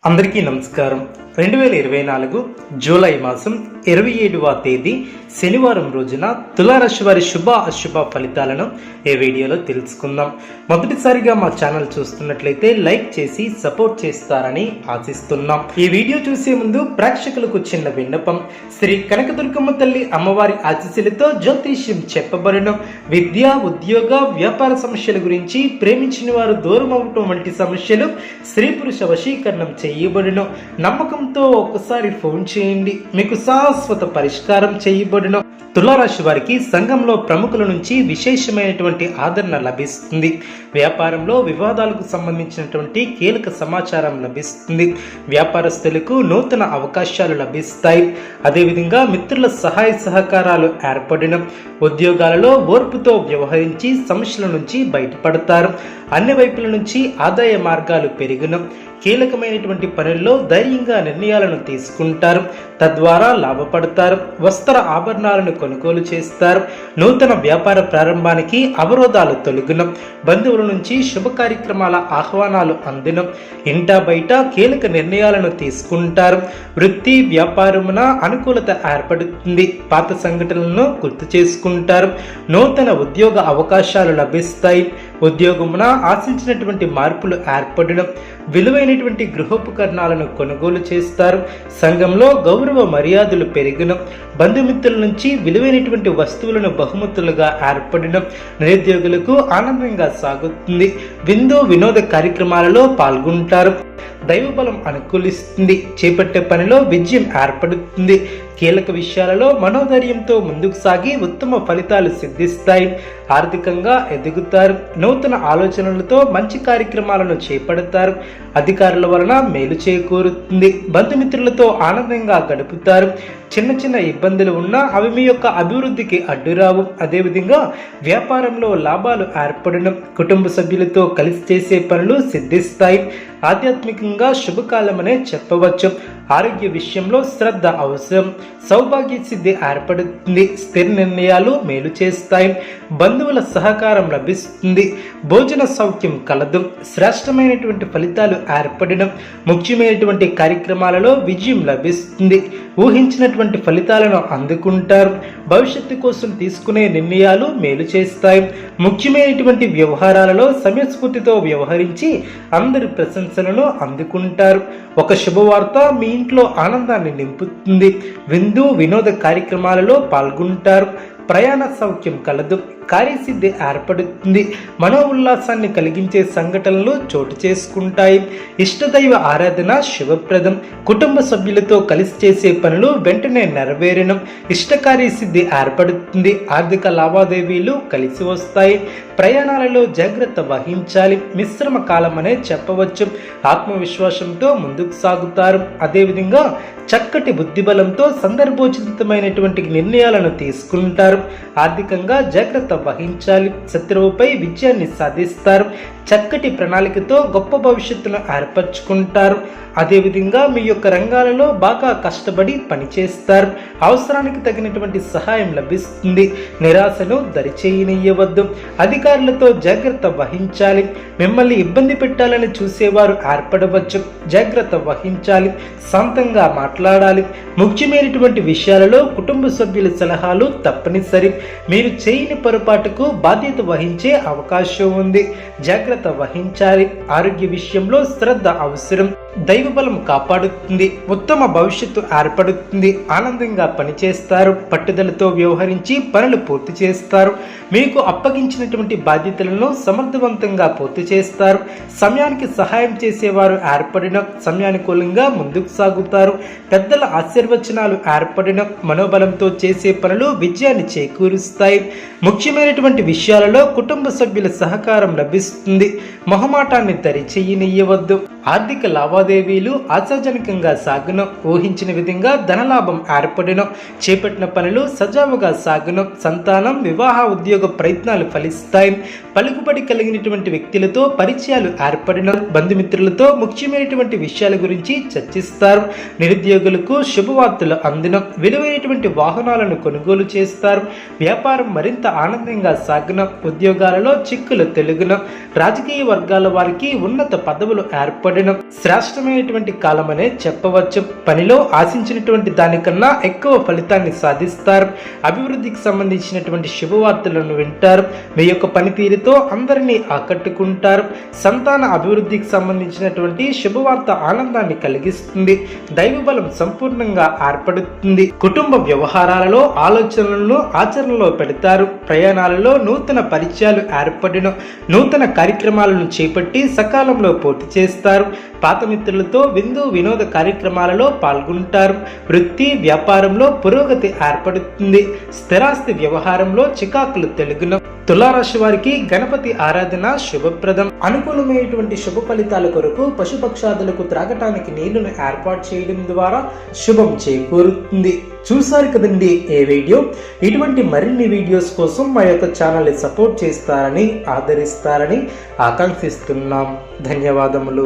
అందరికీ నమస్కారం. 2024 జూలై మాసం 27వ తేదీ శనివారం రోజున తులారాశి వారి శుభ అశుభ ఫలితాలను ఈ వీడియోలో తెలుసుకుందాం. మొదటిసారిగా మా ఛానల్ చూస్తున్నట్లయితే లైక్ చేసి సపోర్ట్ చేస్తారని ఆశిస్తున్నాం. ఈ వీడియో చూసే ముందు ప్రేక్షకులకు చిన్న విన్నపం. శ్రీ కనకదుర్గమ్మ తల్లి అమ్మవారి ఆశీస్సులతో జ్యోతిష్యం చెప్పబడడం, విద్య, ఉద్యోగ, వ్యాపార సమస్యల గురించి, ప్రేమించిన వారు దూరం అవటం వంటి సమస్యలు స్త్రీ పురుష వశీకరణం చేయబడడం, నమ్మకంతో ఒకసారి ఫోన్ చేయండి, మీకు శాశ్వత పరిష్కారం చేయబడును. తులారాశి వారికి సంఘంలో ప్రముఖుల నుంచి విశేషమైనటువంటి ఆదరణ లభిస్తుంది. వ్యాపారంలో వివాదాలకు సంబంధించినటువంటి కీలక సమాచారం లభిస్తుంది. వ్యాపారస్తులకు నూతన అవకాశాలు లభిస్తాయి. అదేవిధంగా మిత్రుల సహాయ సహకారాలు ఏర్పడిన, ఉద్యోగాలలో ఓర్పుతో వ్యవహరించి సమస్యల నుంచి బయటపడతారు. అన్ని వైపుల నుంచి ఆదాయ మార్గాలు పెరిగిన, కీలకమైనటువంటి పనుల్లో ధైర్యంగా నిర్ణయాలను తీసుకుంటారు, తద్వారా లాభపడతారు. వస్త్ర ఆభరణాలను కొనుగోలు చేస్తారు. నూతన వ్యాపార ప్రారంభానికి అవరోధాలు తొలగిన, బంధువుల నుంచి శుభ కార్యక్రమాల ఆహ్వానాలు అందిన, ఇంటా బయట కీలక నిర్ణయాలను తీసుకుంటారు. వృత్తి వ్యాపారమున అనుకూలత ఏర్పడుతుంది. పాత సంఘటనలను గుర్తు చేసుకుంటారు. నూతన ఉద్యోగ అవకాశాలు లభిస్తాయి. ఉద్యోగమున ఆశించినటువంటి మార్పులు ఏర్పడడం, విలువైనటువంటి గృహోపకరణాలను కొనుగోలు చేస్తారు. సంఘంలో గౌరవ మర్యాదలు పెరిగిన, బంధుమిత్రుల నుంచి విలువైనటువంటి వస్తువులను బహుమతులుగా ఏర్పడడం, నిరుద్యోగులకు ఆనందంగా సాగుతుంది. విందు వినోద కార్యక్రమాలలో పాల్గొంటారు. దైవబలం అనుకూలిస్తుంది. చేపట్టే పనిలో విజయం ఏర్పడుతుంది. కీలక విషయాలలో మనోధైర్యంతో ముందుకు సాగి ఉత్తమ ఫలితాలు సిద్ధిస్తాయి. ఆర్థికంగా ఎదుగుతారు. నూతన ఆలోచనలతో మంచి కార్యక్రమాలను చేపడతారు. అధికారుల వలన మేలు చేకూరుతుంది. బంధుమిత్రులతో ఆనందంగా గడుపుతారు. చిన్న చిన్న ఇబ్బందులు ఉన్నా అవి మీ యొక్క అభివృద్ధికి అడ్డురావు. అదేవిధంగా వ్యాపారంలో లాభాలు ఏర్పడడం, కుటుంబ సభ్యులతో కలిసి చేసే పనులు సిద్ధిస్తాయి. ఆధ్యాత్మికంగా శుభకాలమనే చెప్పవచ్చు. ఆరోగ్య విషయంలో శ్రద్ధ అవసరం. సౌభాగ్య సిద్ధి ఏర్పడుతుంది. స్థిర నిర్ణయాలు మేలు చేస్తాయి. బంధువుల సహకారం లభిస్తుంది. భోజన సౌఖ్యం కలదు. శ్రేష్టమైనటువంటి ఫలితాలు ఏర్పడడం, ముఖ్యమైనటువంటి కార్యక్రమాలలో విజయం లభిస్తుంది. ఊహించినటువంటి ఫలితాలను అందుకుంటారు. భవిష్యత్తు కోసం తీసుకునే నిర్ణయాలు మేలు చేస్తాయి. ముఖ్యమైనటువంటి వ్యవహారాలలో సమయస్ఫూర్తితో వ్యవహరించి అందరి ప్రశంసలను అందుకుంటారు. ఒక శుభవార్త మీ ఇంట్లో ఆనందాన్ని నింపుతుంది. విందు వినోద కార్యక్రమాలలో పాల్గొంటారు. ప్రయాణ సౌఖ్యం కలదు. కార్యసిద్ధి ఏర్పడుతుంది. మనో ఉల్లాసాన్ని కలిగించే సంఘటనలు చోటు చేసుకుంటాయి. ఇష్టదైవ ఆరాధన శుభప్రదం. కుటుంబ సభ్యులతో కలిసి చేసే పనులు వెంటనే నెరవేరడం, ఇష్టకార్యసిద్ధి ఏర్పడుతుంది. ఆర్థిక లావాదేవీలు కలిసి వస్తాయి. ప్రయాణాలలో జాగ్రత్త వహించాలి. మిశ్రమ కాలం అనే చెప్పవచ్చు. ఆత్మవిశ్వాసంతో ముందుకు సాగుతారు. అదేవిధంగా చక్కటి బుద్ధిబలంతో సందర్భోచితమైనటువంటి నిర్ణయాలను తీసుకుంటారు. ఆర్థికంగా జాగ్రత్త వహించాలి. శత్రువుపై విజయాన్ని సాధిస్తారు. చక్కటి ప్రణాళికతో గొప్ప భవిష్యత్తును ఏర్పరచుకుంటారు. అదేవిధంగా మీ యొక్క రంగాలలో బాగా కష్టపడి పనిచేస్తారు. అవసరానికి తగినటువంటి సహాయం లభిస్తుంది. నిరాశను దరిచేయనియ్యవద్దు. అధికారులతో జాగ్రత్త వహించాలి. మిమ్మల్ని ఇబ్బంది పెట్టాలని చూసేవారు ఏర్పడవచ్చు. జాగ్రత్త వహించాలి. శాంతంగా మాట్లాడాలి. ముఖ్యమైనటువంటి విషయాలలో కుటుంబ సభ్యుల సలహాలు తప్పనిసరి. మీరు చేయని పొరపాటుకు బాధ్యత వహించే అవకాశం ఉంది. జాగ్రత్త వహించాలి. ఆరోగ్య విషయంలో శ్రద్ధ అవసరం. దైవబలం కాపాడుతుంది. ఉత్తమ భవిష్యత్తు ఏర్పడుతుంది. ఆనందంగా పనిచేస్తారు. పట్టుదలతో వ్యవహరించి పనులు పూర్తి చేస్తారు. మీకు అప్పగించినటువంటి బాధ్యతలను సమర్థవంతంగా పూర్తి చేస్తారు. సమయానికి సహాయం చేసేవారు ఏర్పడిన, సమయానుకూలంగా ముందుకు సాగుతారు. పెద్దల ఆశీర్వచనాలు ఏర్పడిన, మనోబలంతో చేసే పనులు విజయాన్ని చేకూరుస్తాయి. ముఖ్యమైనటువంటి విషయాలలో కుటుంబ సభ్యుల సహకారం లభిస్తుంది. మొహమాటాన్ని దరిచేయనియ్యవద్దు. ఆర్థిక లావాదేవీలు ఆశాజనకంగా సాగును. ఊహించిన విధంగా ధనలాభం ఏర్పడను. చేపట్టిన పనులు సజావుగా సాగును. సంతానం, వివాహ, ఉద్యోగ ప్రయత్నాలు ఫలిస్తాయి. పలుకుబడి కలిగినటువంటి వ్యక్తులతో పరిచయాలు ఏర్పడిన, బంధుమిత్రులతో ముఖ్యమైనటువంటి విషయాల గురించి చర్చిస్తారు. నిరుద్యోగులకు శుభవార్తలు అందిన, విలువైనటువంటి వాహనాలను కొనుగోలు చేస్తారు. వ్యాపారం మరింత ఆనంద ఆనందంగా సాగున, ఉద్యోగాలలో చిక్కులు తెలుగున, రాజకీయ వర్గాల వారికి ఉన్నత పదవులు ఏర్పడిన శ్రేష్టమైనటువంటి కాలమనే చెప్పవచ్చు. పనిలో ఆశించినటువంటి దానికన్నా ఎక్కువ ఫలితాన్ని సాధిస్తారు. అభివృద్ధికి సంబంధించినటువంటి శుభవార్తలను వింటారు. మీ యొక్క పనితీరుతో అందరినీ ఆకట్టుకుంటారు. సంతాన అభివృద్ధికి సంబంధించినటువంటి శుభవార్త ఆనందాన్ని కలిగిస్తుంది. దైవబలం సంపూర్ణంగా ఏర్పడుతుంది. కుటుంబ వ్యవహారాలలో ఆలోచనలను ఆచరణలో పెడతారు. ప్రయాణాలలో నూతన పరిచయాలు ఏర్పడిన, నూతన కార్యక్రమాలను చేపట్టి సకాలంలో పూర్తి చేస్తారు. పాత మిత్రులతో వినోద కార్యక్రమాలలో పాల్గొంటారు. వృత్తి వ్యాపారంలో పురోగతి ఏర్పడుతుంది. స్థిరాస్తి వ్యవహారంలో చికాకులు తెలుగున. తులారాశి వారికి గణపతి ఆరాధన శుభప్రదం. అనుకూలమైనటువంటి శుభ ఫలితాల కొరకు పశుపక్షాదులకు త్రాగటానికి నీళ్లను ఏర్పాటు చేయడం ద్వారా శుభం చేకూరుతుంది. చూసారు కదండి ఏ వీడియో. ఇటువంటి మరిన్ని వీడియోస్ కోసం మా యొక్క ఛానల్ని సపోర్ట్ చేస్తారని, ఆదరిస్తారని ఆకాంక్షిస్తున్నాం. ధన్యవాదములు.